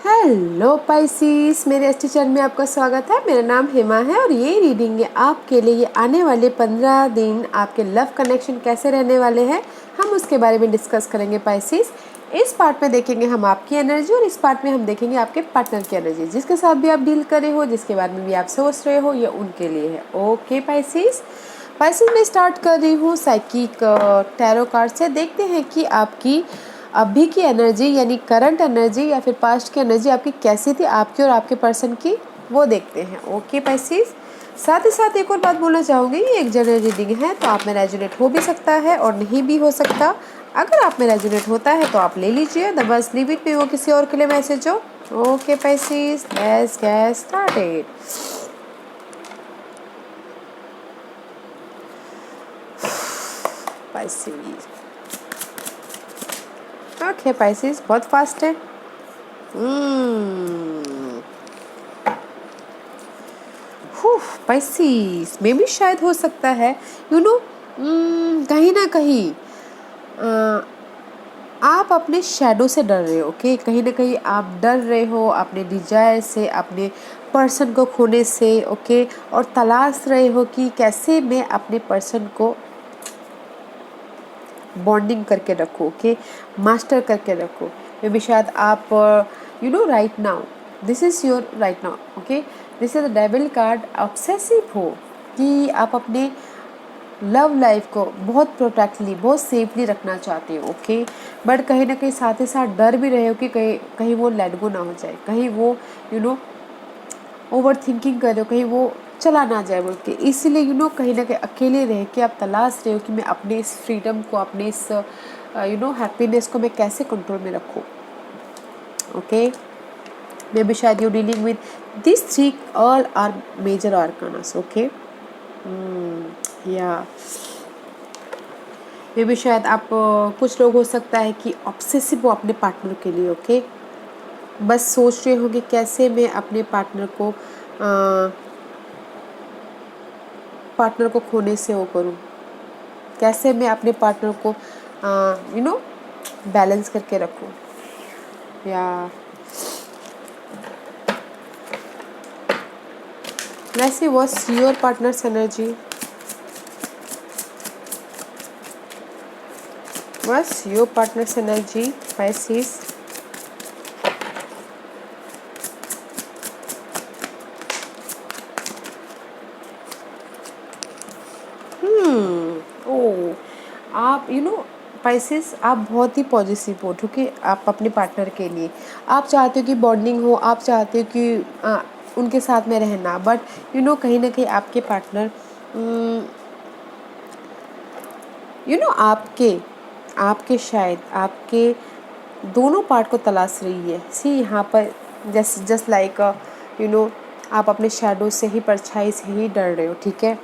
Hello Pisces, मेरे S channel में आपका स्वागत है। मेरा नाम हेमा है और ये रीडिंग है आपके लिए। ये आने वाले 15 दिन आपके लव कनेक्शन कैसे रहने वाले हैं, हम उसके बारे में डिस्कस करेंगे पाइसिस। इस पार्ट में देखेंगे हम आपकी एनर्जी और इस पार्ट में हम देखेंगे आपके पार्टनर की एनर्जी। जिसके साथ भी आप डील करे हो, जिसके बारे में भी आप सोच रहे हो, ये उनके लिए है। ओके पाइसिस, मैं स्टार्ट कर रही हूँ साइकिक टैरो कार्ड से। देखते हैं कि आपकी अभी की एनर्जी यानी करंट एनर्जी या फिर पास्ट की एनर्जी आपकी कैसी थी, आपकी और आपके पर्सन की, वो देखते हैं। ओके पाइसिस, साथ ही साथ एक और बात बोलना चाहूँगी, ये एक जनरल रीडिंग है तो आप में रेजोनेट हो भी सकता है और नहीं भी हो सकता। अगर आप में रेजोनेट होता है तो आप ले लीजिए, द बस लीव इट पे, वो किसी और के लिए मैसेज हो। Okay Pisces, let's get started. Pisces, okay Pisces, बहुत फास्ट है। पाइसिस में भी शायद हो सकता है, कहीं ना कहीं आप अपने शैडो से डर रहे हो। ओके, कहीं ना कहीं आप डर रहे हो अपने डिजायर से, अपने पर्सन को खोने से। ओके, और तलाश रहे हो कि कैसे मैं अपने पर्सन को बॉन्डिंग करके रखो। ओके, मास्टर करके रखो। मे बी शायद आप right now, this is your right now. Okay, this is the devil card. Obsessive हो कि आप अपने लव लाइफ को बहुत प्रोटेक्टली, बहुत सेफली रखना चाहते हो। ओके, बट कहीं ना कहीं साथ ही साथ डर भी रहे हो कि कहीं कहीं वो लेट गो ना हो जाए, कहीं वो ओवर थिंकिंग कर रहे हो, कहीं वो चला ना जाए बोल के। इसीलिए कहीं ना कहीं अकेले रह के आप तलाश रहे हो कि मैं अपने इस फ्रीडम को, अपने इस हैप्पीनेस को मैं कैसे कंट्रोल में रखूँ। ओके, मे बी शायद you dealing with this three all are major arcanas. Okay, या मे बी शायद आप कुछ लोग हो सकता है कि ऑब्सेसिव हो अपने पार्टनर के लिए। ओके, बस सोच रहे हो कि कैसे मैं अपने पार्टनर को खोने से वो करूं, कैसे मैं अपने पार्टनर को बैलेंस करके रखूं। या let's see what's your partner's energy. What's your partner's energy, Pisces? आप पाइसेस, आप बहुत ही पॉजिटिव हो। ठीक है, आप अपने पार्टनर के लिए आप चाहते हो कि बॉन्डिंग हो, आप चाहते हो कि उनके साथ में रहना, बट कहीं ना कहीं आपके पार्टनर आपके शायद आपके दोनों पार्ट को तलाश रही है। सी यहाँ पर जस्ट लाइक आप अपने शैडो से ही, परछाई से ही डर रहे हो। ठीक है,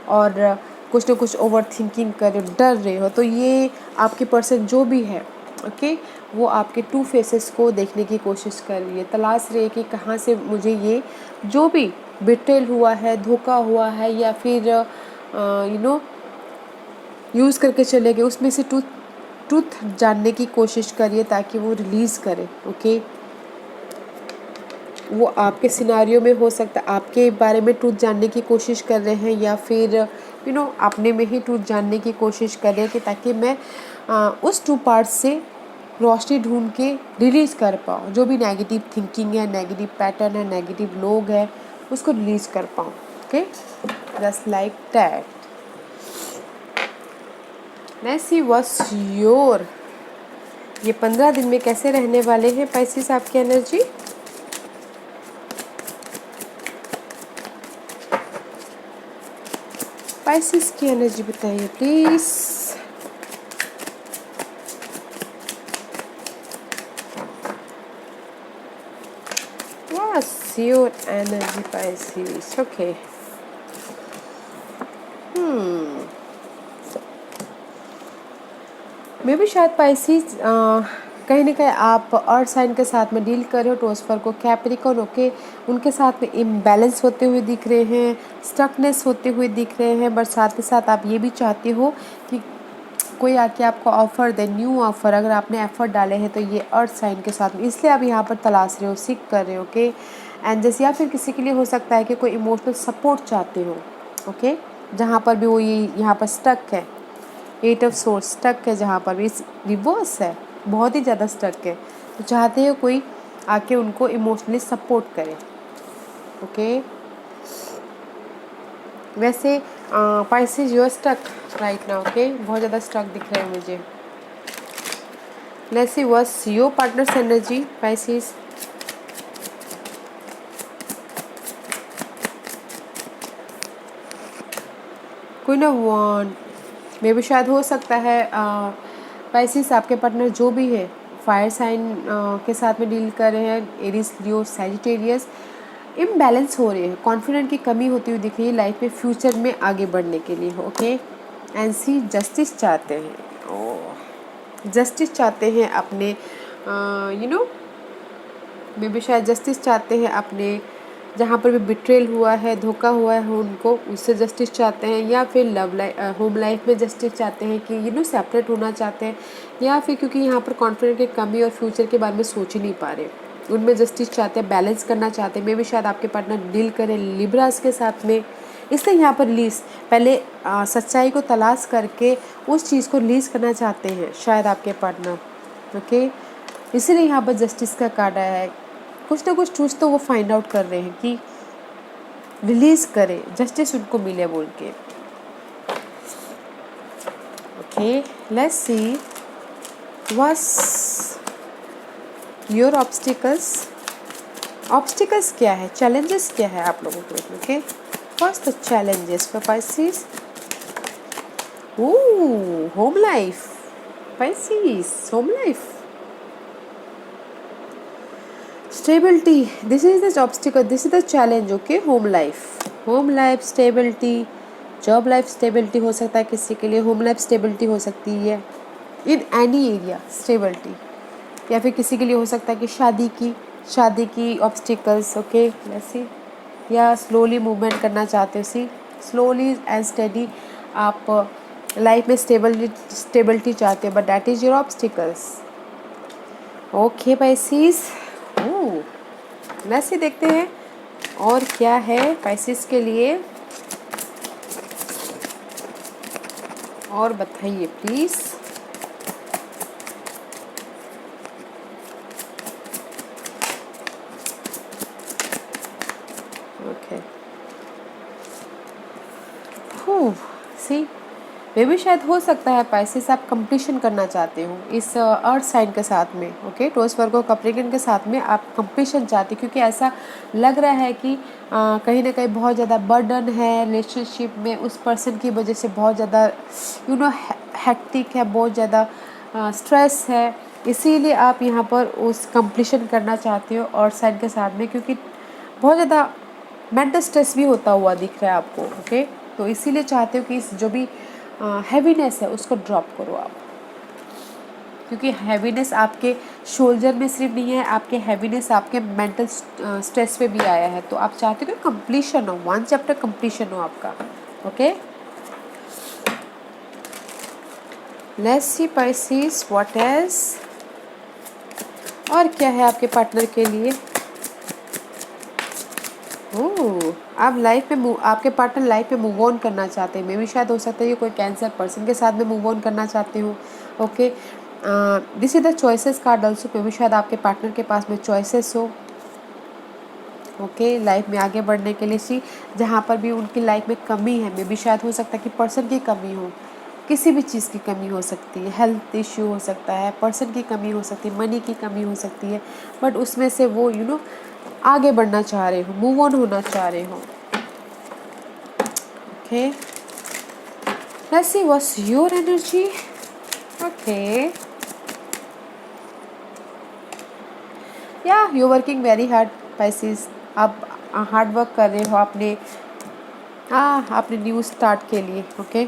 और कुछ ना कुछ ओवर थिंकिंग कर रहे हो, डर रहे हो। तो ये आपके पर्सन जो भी है, ओके, वो आपके टू फेसेस को देखने की कोशिश कर रही है, तलाश रही है कि कहाँ से मुझे ये जो भी बिट्रेल हुआ है, धोखा हुआ है, या फिर यूज़ करके चले गए, उसमें से ट्रूथ जानने की कोशिश करिए ताकि वो रिलीज़ करे। ओके, वो आपके सिनारियो में हो सकता है, आपके बारे में ट्रूथ जानने की कोशिश कर रहे हैं, या फिर अपने में ही ट्रूथ जानने की कोशिश कर रहे हैं कि ताकि मैं उस टू पार्ट्स से रोशनी ढूंढ के रिलीज़ कर पाऊँ। जो भी नेगेटिव थिंकिंग है, नेगेटिव पैटर्न है, नेगेटिव लोग हैं, उसको रिलीज़ कर पाऊँ। Okay, just like that. Let's see what's your, ये 15 दिन में कैसे रहने वाले हैं पाइसेस आपकी एनर्जी। पाइसेस की एनर्जी बताइए please. What's your energy Pisces. Okay, maybe शायद पाइसेस कहीं ना कहीं आप अर्थ साइन के साथ में डील कर रहे हो, टोस्फर को, कैप्रिकॉर्न। ओके, उनके साथ में इम्बैलेंस होते हुए दिख रहे हैं, स्टकनेस होते हुए दिख रहे हैं, बट साथ ही साथ आप ये भी चाहते हो कि कोई आके आपको ऑफ़र दे, न्यू ऑफ़र, अगर आपने एफ़र्ट डाले हैं तो ये अर्थ साइन के साथ में, इसलिए आप यहाँ पर तलाश रहे हो, सीख कर रहे हो, ओके। एंड जैसे या फिर किसी के लिए हो सकता है कि कोई इमोशनल सपोर्ट चाहते हो, ओके, जहाँ पर भी वो ये यहाँ पर स्टक है, 8 ऑफ सोर्स स्टक है, जहाँ पर भी इस रिवर्स है, बहुत ही ज़्यादा स्टक है, तो चाहते हो कोई आके उनको इमोशनली सपोर्ट करे, ओके। वैसे Pisces you are stuck right now, okay, बहुत ज़्यादा स्टक दिख रहे हैं मुझे। Let's see what's your partner's energy Pisces. Queen of wand, maybe शायद हो सकता है पाइसेस आपके पार्टनर जो भी है फायर साइन के साथ में डील कर रहे हैं, एरीज, लियो, सैजिटेरियस, इम्बैलेंस हो रहे हैं, कॉन्फिडेंट की कमी होती हुई दिख रही है लाइफ में, फ्यूचर में आगे बढ़ने के लिए, ओके। एंड सी जस्टिस चाहते हैं, ओह, जस्टिस चाहते हैं अपने मे भी शायद जस्टिस चाहते हैं अपने, जहाँ पर भी बिट्रेल हुआ है, धोखा हुआ है उनको, उससे जस्टिस चाहते हैं, या फिर होम लाइफ में जस्टिस चाहते हैं कि सेपरेट होना चाहते हैं, या फिर क्योंकि यहाँ पर कॉन्फिडेंस की कमी और फ्यूचर के बारे में सोच ही नहीं पा रहे, उनमें जस्टिस चाहते हैं, बैलेंस करना चाहते हैं। मे भी शायद आपके पार्टनर डील करें लिब्रास के साथ में, इसलिए यहाँ पर लीज पहले सच्चाई को तलाश करके उस चीज़ को लीज करना चाहते हैं शायद आपके पार्टनर, ओके। इसीलिए यहाँ पर जस्टिस का कार्ड आया है, कुछ ना कुछ ट्रूथ तो वो फाइंड आउट कर रहे हैं कि रिलीज करे, जस्टिस उनको मिले बोल के, okay. Let's see what's your obstacles, obstacles क्या है, चैलेंजेस क्या है आप लोगों के, okay. What's the challenges for Pisces, oh home life, Pisces home life, stability, this is the obstacle, this is the challenge, okay। home life stability, job life stability हो सकता है किसी के लिए, home life stability हो सकती है in any area stability, या फिर किसी के लिए हो सकता है कि शादी की obstacles, okay। वैसे या स्लोली मूवमेंट करना चाहते हो, सी स्लोली एंड स्टेडी आप लाइफ में स्टेबिलिटी चाहते हो, but that is your obstacles, okay Pisces. वैसे देखते हैं और क्या है पाइसेस के लिए, और बताइए प्लीज। ओके, सी मे भी शायद हो सकता है पाइसेस आप कंप्लीशन करना चाहते हो इस अर्थ साइन के साथ में, ओके। टॉरस वर्गो कैप्रिकॉर्न के साथ में आप कंप्लीशन चाहते हो, क्योंकि ऐसा लग रहा है कि कहीं ना कहीं बहुत ज़्यादा बर्डन है रिलेशनशिप में, उस पर्सन की वजह से बहुत ज़्यादा हेक्टिक है, बहुत ज़्यादा स्ट्रेस है, इसीलिए आप यहाँ पर उस कंप्लीशन करना चाहते हो अर्थ साइन के साथ में, क्योंकि बहुत ज़्यादा मेंटल स्ट्रेस भी होता हुआ दिख रहा है आपको, ओके। तो इसीलिए चाहते हो कि इस जो भी हैवीनेस है उसको ड्रॉप करो आप, क्योंकि हैवीनेस आपके शोल्डर में सिर्फ नहीं है, आपके हैवीनेस आपके मेंटल स्ट्रेस पे भी आया है, तो आप चाहते हो कि कंप्लीशन हो, 1 चैप्टर कंप्लीशन हो आपका, okay. Let's C Pisces what else, और क्या है आपके पार्टनर के लिए। आप लाइफ में आपके पार्टनर लाइफ में मूव ऑन करना चाहते हैं, मे भी शायद हो सकता है ये कोई कैंसर पर्सन के साथ में मूव ऑन करना चाहते हो, okay. This is the choices card also, maybe शायद आपके पार्टनर के पास में चॉइसेस हो, ओके, लाइफ में आगे बढ़ने के लिए। सी जहाँ पर भी उनकी लाइफ में कमी है, मे भी शायद हो सकता है कि पर्सन की कमी हो, किसी भी चीज़ की कमी हो सकती है, हेल्थ इश्यू हो सकता है, पर्सन की कमी हो सकती है, मनी की कमी हो सकती है, बट उसमें से वो आगे बढ़ना चाह रहे हो, मूव ऑन होना चाह रहे हो, okay. Let's see what's your energy, okay. या you working very hard Pisces, आप हार्ड वर्क कर रहे हो अपने न्यू स्टार्ट के लिए, okay.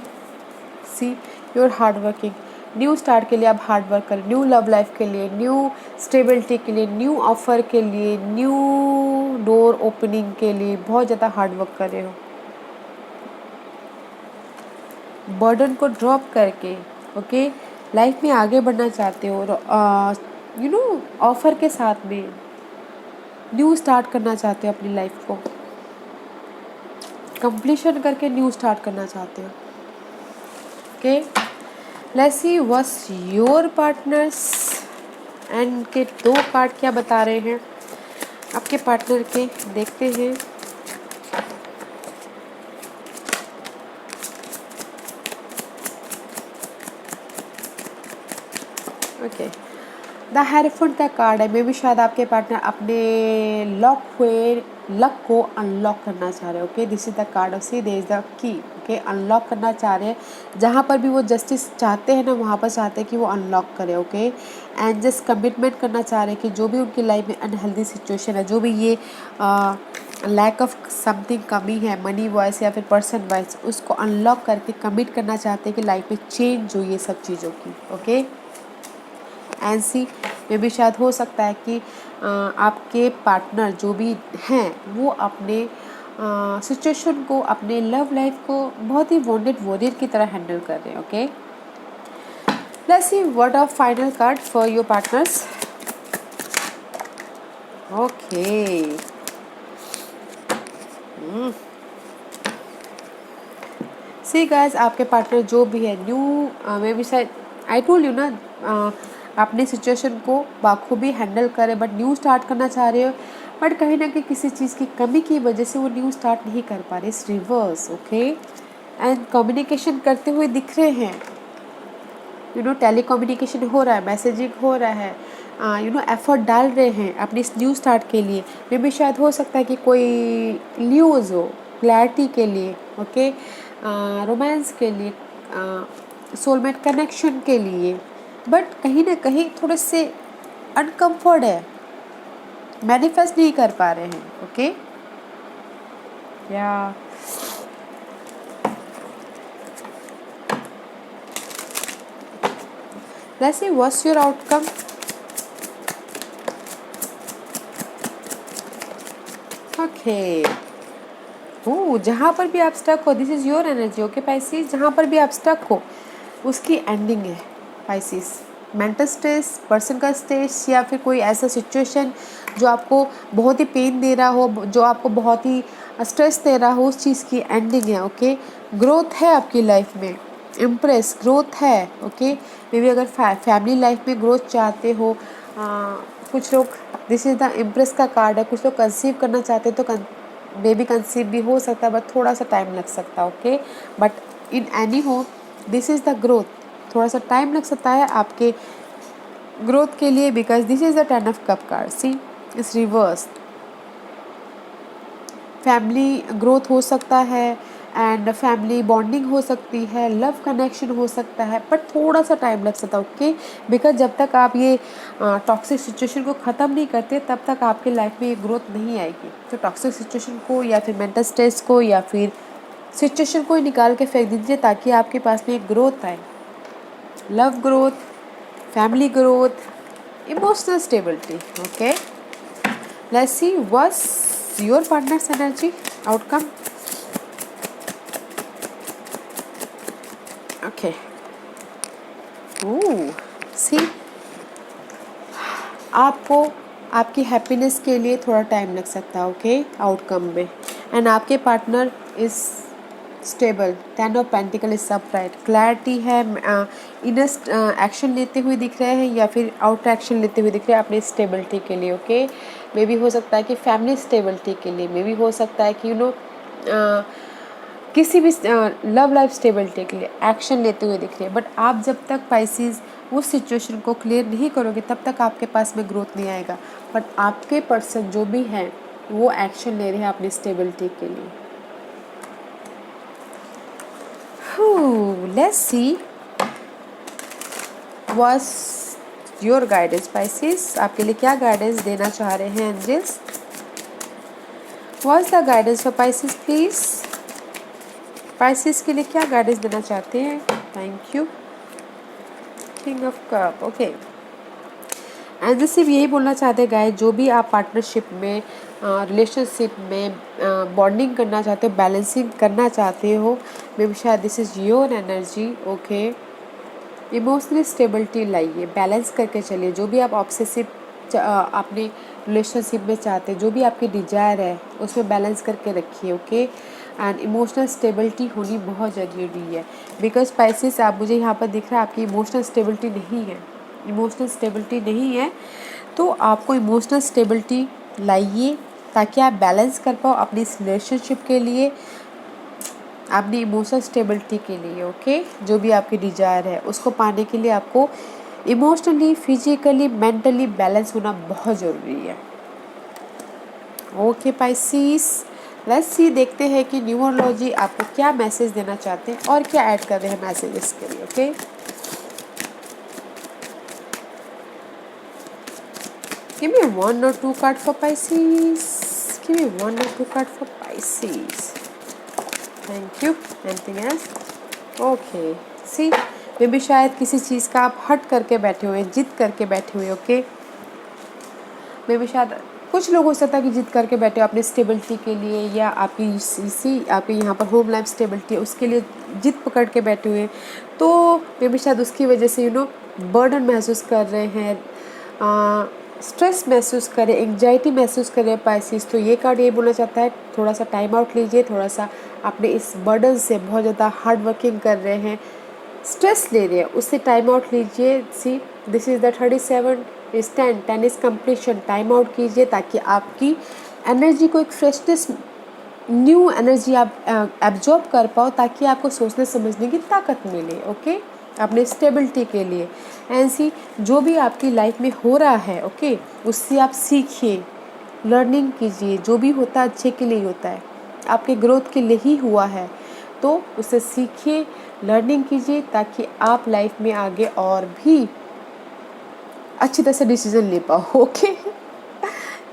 See you are hard working, new start के लिए आप हार्ड वर्क करें, न्यू लव लाइफ के लिए, न्यू स्टेबिलिटी के लिए, न्यू ऑफर के लिए, न्यू डोर ओपनिंग के लिए बहुत ज़्यादा हार्ड वर्क कर रहे हो, बर्डन को ड्रॉप करके ओके। लाइफ में आगे बढ़ना चाहते हो, ऑफर के साथ में न्यू स्टार्ट करना चाहते हो, अपनी लाइफ को कंप्लीशन करके न्यू स्टार्ट करना चाहते हो। Okay, let's see what's your partners and के 2 कार्ड क्या बता रहे हैं आपके पार्टनर के, देखते हैं। ओके, द हेरोफेंट का कार्ड है। मे भी शायद आपके पार्टनर अपने लॉक हुए लक को अनलॉक करना चाह रहे हैं। Okay, this is the card of see, there is the key. Okay, unlock करना चाह रहे हैं, जहाँ पर भी वो जस्टिस चाहते हैं ना, वहाँ पर चाहते हैं कि वो अनलॉक करें। ओके, एंड जस्ट कमिटमेंट करना चाह रहे हैं कि जो भी उनकी लाइफ में अनहेल्दी सिचुएशन है, जो भी ये लैक ऑफ समथिंग कमी है, मनी वाइज या फिर पर्सन वाइज, उसको अनलॉक करके कमिट करना चाहते हैं कि लाइफ में चेंज हो ये सब चीज़ों की। ओके, एंड सी में भी शायद हो सकता है कि आपके पार्टनर जो भी हैं वो अपने सिचुएशन को, अपने लव लाइफ को बहुत ही वॉन्डेड वॉरियर की तरह हैंडल कर रहे हैं। Okay, let's see what are final card for your partners. Okay, see guys, आपके पार्टनर जो भी है न्यू मे बी शायद, आई टोल्ड यू ना, अपने सिचुएशन को बाखूबी हैंडल करे, बट न्यू स्टार्ट करना चाह रहे हो, बट कहीं ना कहीं किसी चीज़ की कमी की वजह से वो न्यू स्टार्ट नहीं कर पा रहे। इस रिवर्स। ओके, एंड कम्युनिकेशन करते हुए दिख रहे हैं, टेली कम्युनिकेशन हो रहा है, मैसेजिंग हो रहा है, एफर्ट डाल रहे हैं अपनी इस न्यू स्टार्ट के लिए। मे भी शायद हो सकता है कि कोई न्यूज़ हो क्लैरिटी के लिए। ओके, रोमांस के लिए, सोलमेट कनेक्शन के लिए, बट कहीं ना कहीं थोड़े से अनकम्फर्ट है, मैनिफेस्ट नहीं कर पा रहे हैं। ओके, या let's see what's your outcome. Okay, जहाँ पर भी आप स्टक हो, this is your energy. Okay Pisces, जहाँ पर भी आप स्टक हो उसकी एंडिंग है पाइसिस। मेंटल स्ट्रेस, पर्सन का स्ट्रेस, या फिर कोई ऐसा सिचुएशन जो आपको बहुत ही पेन दे रहा हो, जो आपको बहुत ही स्ट्रेस दे रहा हो, उस चीज़ की एंडिंग है। ओके, ग्रोथ है आपकी लाइफ में, इम्प्रेस ग्रोथ है। ओके, मे बी अगर फैमिली लाइफ में ग्रोथ चाहते हो, कुछ लोग, दिस इज द इम्प्रेस का कार्ड है, कुछ लोग कंसीव करना चाहते हैं तो बेबी कंसीव भी हो सकता है, बट थोड़ा सा टाइम लग सकता है। ओके, बट इन एनी हो, दिस इज़ द ग्रोथ, थोड़ा सा टाइम लग सकता है आपके ग्रोथ के लिए, because this is the 10 of cup card. See, इस रिवर्स फैमिली ग्रोथ हो सकता है, एंड फैमिली बॉन्डिंग हो सकती है, लव कनेक्शन हो सकता है, बट थोड़ा सा टाइम लग सकता है। ओके, बिकॉज जब तक आप ये टॉक्सिक सिचुएशन को ख़त्म नहीं करते, तब तक आपकी लाइफ में ये ग्रोथ नहीं आएगी। तो टॉक्सिक सिचुएशन को, या फिर मेंटल स्ट्रेस को, या फिर सिचुएशन को ही निकाल के फेंक दीजिए, ताकि आपके पास में एक ग्रोथ आए, love growth, family growth, emotional stability. Okay, let's see what's your partner's energy outcome. Okay, see, आपको आपकी हैप्पीनेस के लिए थोड़ा टाइम लग सकता है। ओके, आउटकम में, एंड आपके partner is stable, 10 of pentacle is Sprite, clarity है, इनस्ट एक्शन लेते हुए दिख रहे हैं, या फिर आउट एक्शन लेते हुए दिख रहे हैं अपनी स्टेबिलिटी के लिए। ओके, मे भी हो सकता है कि फैमिली स्टेबिलिटी के लिए, मे भी हो सकता है कि किसी भी लव लाइफ स्टेबिलिटी के लिए एक्शन लेते हुए दिख रहे हैं। बट आप जब तक पाइसिस उस सिचुएशन को क्लियर नहीं करोगे, तब तक आपके पास में ग्रोथ नहीं आएगा। बट आपके पर्सन जो भी हैं वो एक्शन ले रहे हैं अपनी स्टेबिलिटी के लिए। Let's see what's your guidance Pisces, आपके लिए क्या गाइडेंस देना चाह रहे हैं angels. What's the guidance for Pisces please, Pisces के लिए क्या गाइडेंस देना चाहते हैं। Thank you, king of cup. Okay, and सिर्फ यही बोलना चाहते हैं गाइस, जो भी आप पार्टनरशिप में, रिलेशनशिप में बॉन्डिंग करना चाहते हो, बैलेंसिंग करना चाहते हो, मे बी शायद this is your energy. Okay, emotionally stability लाइए, बैलेंस करके चलिए। जो भी आप ऑब्सेसिव अपने रिलेशनशिप में चाहते हैं, जो भी आपकी डिजायर है उसमें बैलेंस करके रखिए। ओके, एंड इमोशनल स्टेबिलिटी होनी बहुत ज़रूरी है। बिकॉज पाइसेस, आप मुझे यहाँ पर दिख रहा है आपकी इमोशनल स्टेबिलिटी नहीं है, इमोशनल स्टेबिलिटी नहीं है। तो आपको इमोशनल स्टेबिलिटी लाइए ताकि आप बैलेंस कर पाओ अपनी इस रिलेशनशिप के लिए, अपनी इमोशनल स्टेबिलिटी के लिए। ओके, जो भी आपकी डिजायर है उसको पाने के लिए आपको इमोशनली, फिजिकली, मेंटली बैलेंस होना बहुत ज़रूरी है। ओके पाइसेस, लेट्स सी, देखते हैं कि न्यूमरोलॉजी आपको क्या मैसेज देना चाहते हैं और क्या ऐड कर रहे हैं मैसेजेस के लिए। Okay, give me 1 or 2 card for Pisces. Give me 1 or 2 card for Pisces. Thank you. Anything else? Okay. See, मे भी शायद किसी चीज़ का आप हट करके बैठे हुए, जिद करके बैठे हुए। ओके, मे भी शायद कुछ लोग हो सकता है कि जिद करके बैठे हो अपने स्टेबिलिटी के लिए, या आपकी आपकी यहाँ पर होम लाइफ स्टेबिलिटी है उसके लिए जिद पकड़ के बैठे हुए। तो मे भी शायद उसकी वजह से बर्डन महसूस कर रहे हैं, स्ट्रेस महसूस करें, एंग्जाइटी महसूस करें पाइसेस। तो ये कार्ड ये बोलना चाहता है थोड़ा सा टाइम आउट लीजिए, थोड़ा सा अपने इस बर्डन से, बहुत ज़्यादा हार्ड वर्किंग कर रहे हैं, स्ट्रेस ले रहे हैं, उससे टाइम आउट लीजिए। See, this is the 37 is 10 is completion. Time out कीजिए ताकि आपकी एनर्जी को एक फ्रेशनेस, न्यू एनर्जी आप एब्जॉर्ब कर पाओ, ताकि आपको सोचने समझने की ताकत मिले। ओके, अपने स्टेबिलिटी के लिए। ऐसी जो भी आपकी लाइफ में हो रहा है, ओके, उससे आप सीखिए, लर्निंग कीजिए। जो भी होता है अच्छे के लिए ही होता है, आपके ग्रोथ के लिए ही हुआ है। तो उससे सीखिए, लर्निंग कीजिए, ताकि आप लाइफ में आगे और भी अच्छी तरह से डिसीजन ले पाओ। ओके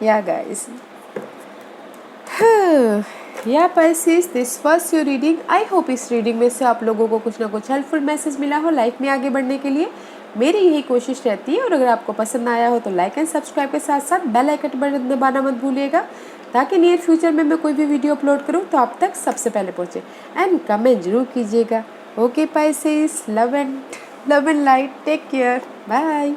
या गाइस, या Pisces, this was your reading. I hope इस रीडिंग में से आप लोगों को कुछ ना कुछ हेल्पफुल मैसेज मिला हो लाइफ में आगे बढ़ने के लिए। मेरी यही कोशिश रहती है। और अगर आपको पसंद आया हो तो लाइक एंड सब्सक्राइब के साथ साथ बेल आइकन बटन दबाना मत भूलिएगा, ताकि नियर फ्यूचर में मैं कोई भी वीडियो अपलोड करूँ तो आप तक सबसे पहले पहुँचे। एंड कमेंट जरूर कीजिएगा। Okay Pisces, love and light, take care, bye.